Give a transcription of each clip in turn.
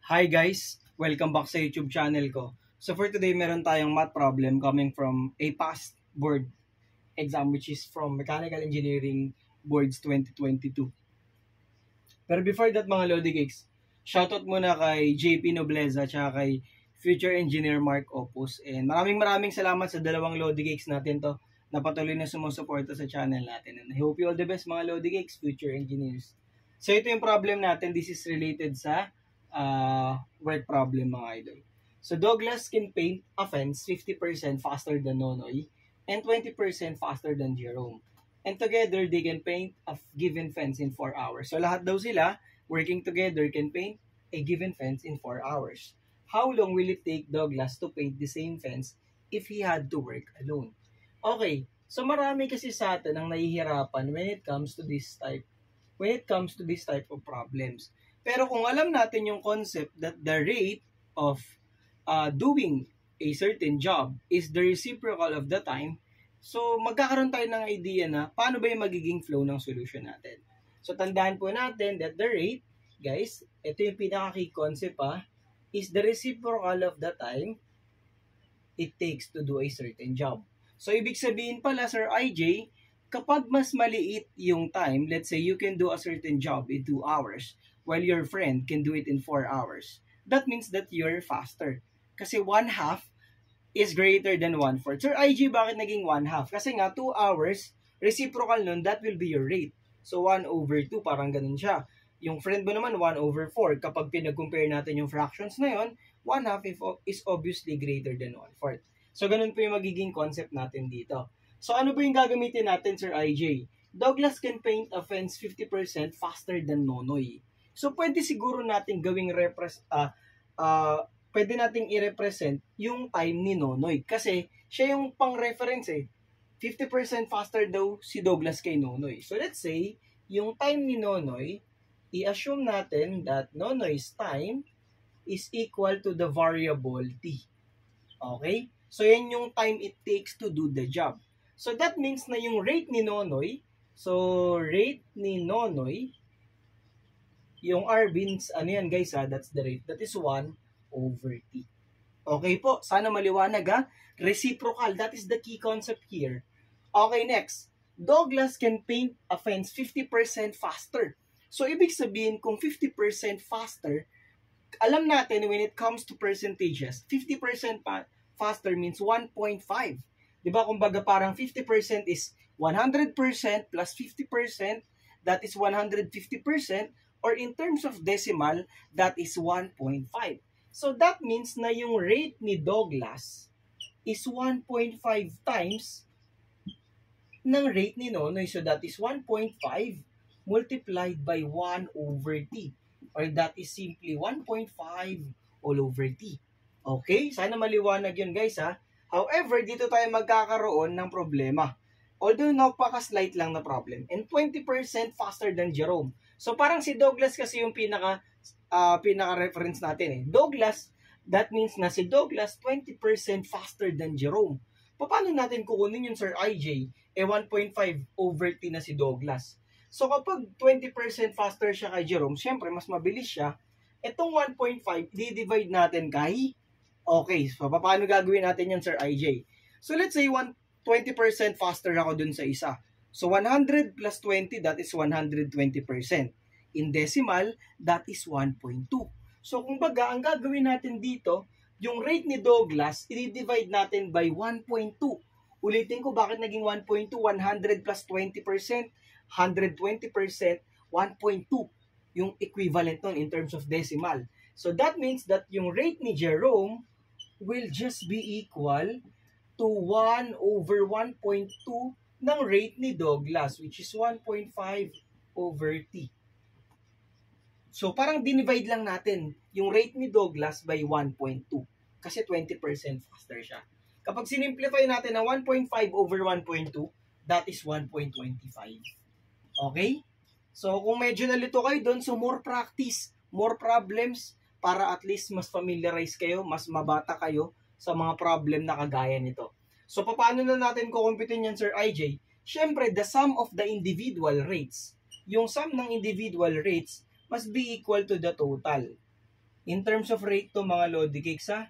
Hi guys! Welcome back sa YouTube channel ko. So for today, meron tayong math problem coming from a past board exam which is from Mechanical Engineering Boards 2022. Pero before that mga Lodi Geeks, shoutout muna kay JP Nobleza at kay Future Engineer Mark Opus. And maraming salamat sa dalawang Lodi Geeks natin to na patuloy na sumusuporta sa channel natin. And I hope you all the best mga Lodi Geeks, Future Engineers. So ito yung problem natin. This is related sa word problem mga idol. So Douglas can paint a fence 50% faster than Nonoy and 20% faster than Jerome. And together, they can paint a given fence in 4 hours. So lahat daw sila, working together, can paint a given fence in 4 hours. How long will it take Douglas to paint the same fence if he had to work alone? Okay, so marami kasi sa atin ang nahihirapan when it comes to this type of problems. Pero kung alam natin yung concept that the rate of doing a certain job is the reciprocal of the time, so magkakaroon tayo ng idea na paano ba yung magiging flow ng solution natin. So tandaan po natin that the rate, guys, ito yung pinaka-key concept is the reciprocal of the time it takes to do a certain job. So ibig sabihin pala, Sir IJ, kapag mas maliit yung time, let's say you can do a certain job in 2 hours, while your friend can do it in 4 hours. That means that you're faster. Kasi 1/2 is greater than 1/4. Sir IG, bakit naging 1/2? Kasi nga 2 hours, reciprocal nun, that will be your rate. So 1/2, parang ganun siya. Yung friend mo naman, 1/4. Kapag pinag-compare natin yung fractions na yun, 1/2 is obviously greater than 1/4. So ganun po yung magiging concept natin dito. So ano ba yung gagamitin natin, Sir IJ? Douglas can paint a fence 50% faster than Nonoy. So pwede siguro nating gawing pwede nating i-represent yung time ni Nonoy kasi siya yung pang-reference 50% faster daw si Douglas kay Nonoy. So let's say yung time ni Nonoy, i-assume natin that Nonoy's time is equal to the variable t. Okay? So yan yung time it takes to do the job. So that means na yung rate ni Nonoy, yung R means, ano yan guys that's the rate. That is 1/t. Okay po, sana maliwanag Reciprocal, that is the key concept here. Okay, next. Douglas can paint a fence 50% faster. So, ibig sabihin, kung 50% faster, alam natin when it comes to percentages, 50% faster means 1.5. Diba, kumbaga parang 50% is 100% plus 50%, that is 150%, or in terms of decimal, that is 1.5. So that means na yung rate ni Douglas is 1.5 times ng rate ni Nonoy. So that is 1.5 multiplied by 1/t. Or that is simply 1.5 all over t. Okay? Sana maliwanag yun guys However, dito tayo magkakaroon ng problema. Although napaka-slight lang na problem. And 20% faster than Jerome. So parang si Douglas kasi yung pinaka-reference natin Douglas, that means na si Douglas 20% faster than Jerome. Paano natin kukunin yun, Sir IJ? 1.5/t na si Douglas. So kapag 20% faster siya kay Jerome, syempre mas mabilis siya. Itong 1.5, di-divide natin kay... Okay, so paano gagawin natin yan, Sir IJ? So let's say 20% faster ako dun sa isa. So 100 plus 20, that is 120%. In decimal, that is 1.2. So kumbaga, ang gagawin natin dito, yung rate ni Douglas, i-divide natin by 1.2. Ulitin ko, bakit naging 1.2? 100 plus 20%, 120%, 1.2. Yung equivalent nun in terms of decimal. So that means that yung rate ni Jerome will just be equal to 1/1.2 ng rate ni Douglas, which is 1.5/t. So, parang dinivide lang natin yung rate ni Douglas by 1.2 kasi 20% faster siya. Kapag sinimplify natin na 1.5/1.2, that is 1.25. Okay? So, kung medyo nalito kayo doon, so more practice, more problems, para at least mas familiarize kayo, mas mabata kayo sa mga problem na kagaya nito. So, paano na natin kukumpitin yan, Sir IJ? Siyempre, the sum of the individual rates. Yung sum ng individual rates must be equal to the total. In terms of rate to mga Lodi Cakes ha.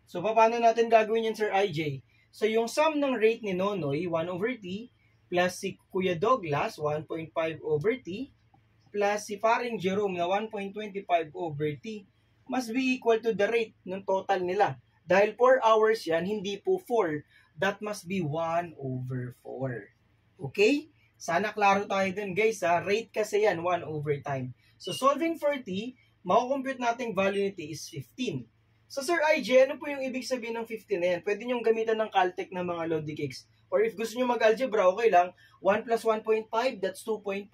So paano natin gagawin yan Sir IJ? So yung sum ng rate ni Nonoy, 1 over T, plus si Kuya Douglas, 1.5 over T, plus si paring Jerome na 1.25 over T, must be equal to the rate ng total nila. Dahil 4 hours yan, hindi po 4. That must be 1 over 4. Okay? Sana klaro tayo dun guys ha. Rate kasi yan, 1 over time. So solving for T, makukompute nating value ni T is 15. So Sir IJ, ano po yung ibig sabihin ng 15 na yan? Pwede nyo gamitan ng Caltech ng mga Lodi Cakes. Or if gusto nyo mag-algebra, okay lang. 1 plus 1.5, that's 2.5.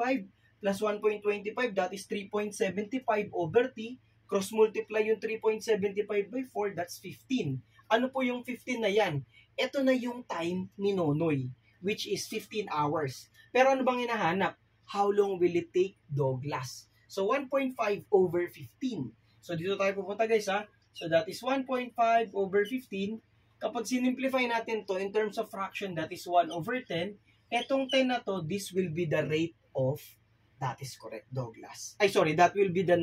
Plus 1.25, that is 3.75 over T. Cross multiply yung 3.75 by 4, that's 15. Ano po yung 15 na yan? Ito na yung time ni Nonoy, which is 15 hours. Pero ano bang hinahanap? How long will it take Douglas? So 1.5 over 15. So dito tayo pupunta guys ha. So that is 1.5 over 15. Kapag sinimplify natin to in terms of fraction, that is 1 over 10. Etong 10 na to, this will be the rate of, that is correct, Douglas. That will be the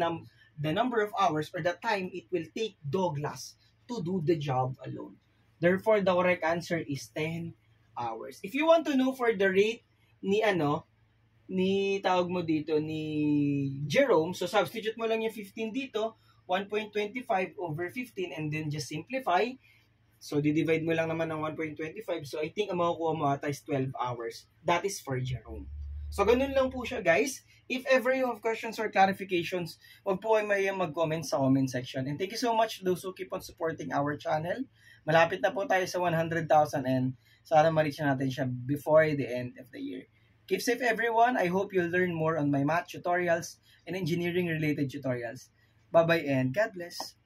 number of hours or the time it will take Douglas to do the job alone. Therefore, the correct answer is 10 hours. If you want to know for the rate ni tawag mo dito, ni Jerome, so substitute mo lang yung 15 dito, 1.25 over 15 and then just simplify. So, di-divide mo lang naman ng 1.25. So, I think ang makukuha mo ata is 12 hours. That is for Jerome. So, ganun lang po siya, guys. If ever you have questions or clarifications, huwag po kayo mayayang mag-comment sa comment section. And thank you so much those who keep on supporting our channel. Malapit na po tayo sa 100,000 and sana ma-reach natin siya before the end of the year. Keep safe, everyone. I hope you'll learn more on my math tutorials and engineering-related tutorials. Bye-bye and God bless.